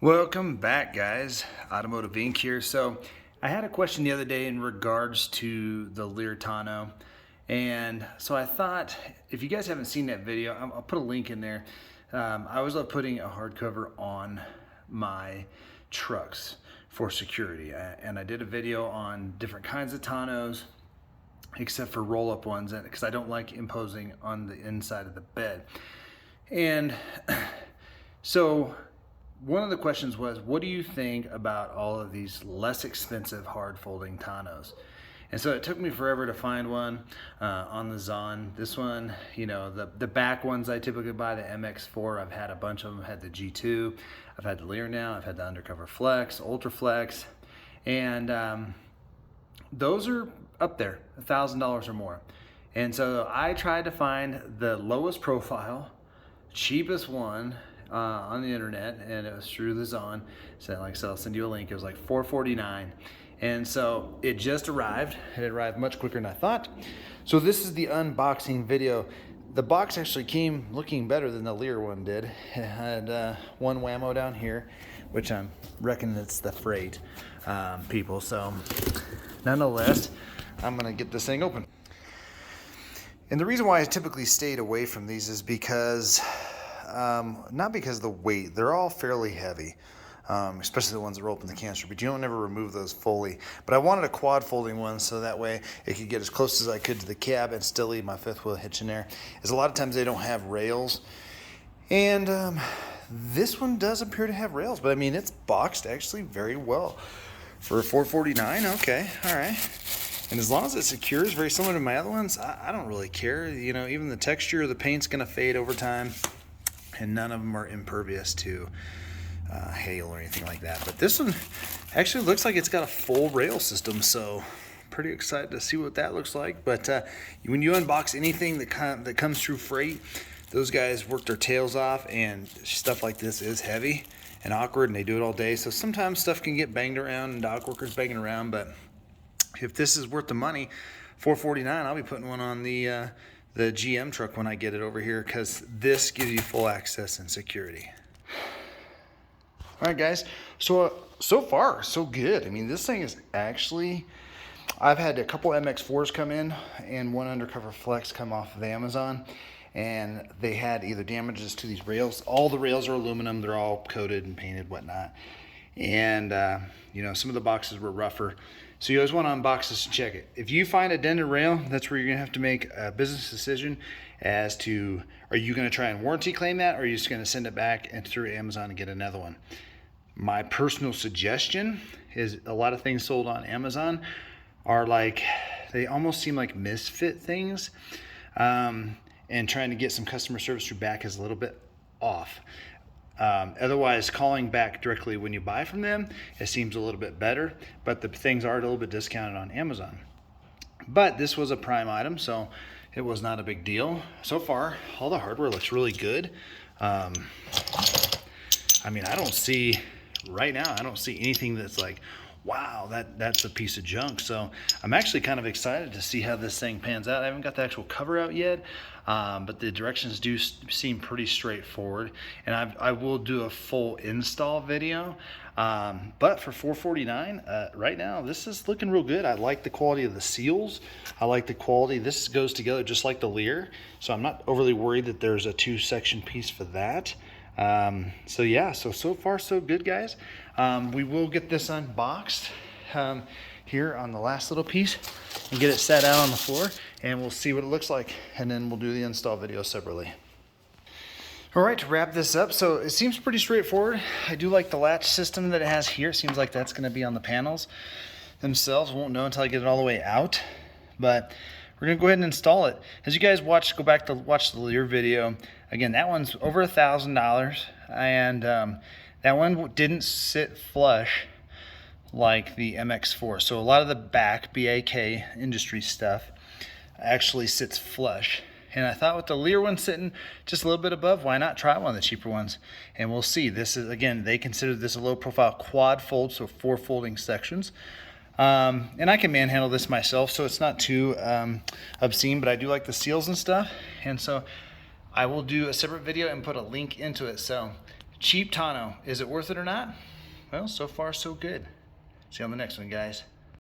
Welcome back, guys. Automotive Inc. here. So I had a question the other day in regards to the Lear Tonneau. And so I thought, if you guys haven't seen that video, I'll put a link in there. I always love putting a hardcover on my trucks for security. And I did a video on different kinds of tonneaus, except for roll-up ones, because I don't like imposing on the inside of the bed. And so one of the questions was, what do you think about all of these less expensive hard folding tonneaus? And so it took me forever to find one on the Zon. This one, you know, the back ones I typically buy, the MX4, I've had a bunch of them. I've had the G2, I've had the Lear now, I've had the Undercover Flex, Ultra Flex, and those are up there, $1,000 or more. And so I tried to find the lowest profile, cheapest one on the internet, and it was through the Zon. So like I said, I'll send you a link. It was like $449. And so it just arrived. It arrived much quicker than I thought. So this is the unboxing video. The box actually came looking better than the Lear one did. It had one whammo down here, which I'm reckoning it's the freight people. So nonetheless, I'm gonna get this thing open. And the reason why I typically stayed away from these is because not because of the weight. They're all fairly heavy, especially the ones that roll up in the canister, but you don't ever remove those fully. But I wanted a quad folding one so that way it could get as close as I could to the cab and still leave my fifth wheel hitch in there. As a lot of times they don't have rails. And this one does appear to have rails, but I mean, it's boxed actually very well. For $449, okay, all right. And as long as it secures, very similar to my other ones, I don't really care. You know, even the texture of the paint's gonna fade over time, and none of them are impervious to hail or anything like that. But this one actually looks like it's got a full rail system, so pretty excited to see what that looks like. But when you unbox anything that comes through freight, those guys work their tails off, and stuff like this is heavy and awkward, and they do it all day. So sometimes stuff can get banged around and dock workers banging around, but if this is worth the money, $449, I'll be putting one on the GM truck when I get it over here, because this gives you full access and security. All right, guys, so far so good. I mean, this thing is actually, I've had a couple MX4s come in and one Undercover Flex come off of Amazon, and they had either damages to these rails. All the rails are aluminum, they're all coated and painted, whatnot. And you know, some of the boxes were rougher. So you always want to unbox this and check it. If you find a dented rail, that's where you're gonna have to make a business decision as to, are you gonna try and warranty claim that, or are you just gonna send it back and through Amazon and get another one? My personal suggestion is, a lot of things sold on Amazon are like, they almost seem like misfit things, and trying to get some customer service through back is a little bit off. Otherwise, calling back directly when you buy from them, it seems a little bit better, but the things are a little bit discounted on Amazon. But this was a prime item, so it was not a big deal. So far, all the hardware looks really good. I mean, right now, I don't see anything that's like, wow, that's a piece of junk. So I'm actually kind of excited to see how this thing pans out. I haven't got the actual cover out yet, but the directions do seem pretty straightforward. And I will do a full install video. But for $449, right now, this is looking real good. I like the quality of the seals. I like the quality. This goes together just like the Lear. So I'm not overly worried that there's a 2-section piece for that. So yeah, so far so good, guys. We will get this unboxed here on the last little piece and get it set out on the floor, and we'll see what it looks like, and then we'll do the install video separately. All right, to wrap this up, so it seems pretty straightforward. I do like the latch system that it has here. It seems like that's going to be on the panels themselves. Won't know until I get it all the way out, but we're gonna go ahead and install it. As you guys go back to watch the Lear video, again, that one's over $1,000, and that one didn't sit flush like the MX4. So a lot of the back BAK industry stuff actually sits flush. And I thought with the Lear one sitting just a little bit above, why not try one of the cheaper ones? And we'll see. This is, again, they consider this a low profile quad fold, so 4 folding sections. And I can manhandle this myself, so it's not too obscene, but I do like the seals and stuff. And so I will do a separate video and put a link into it. So cheap tonneau. Is it worth it or not? Well, so far so good. See you on the next one, guys.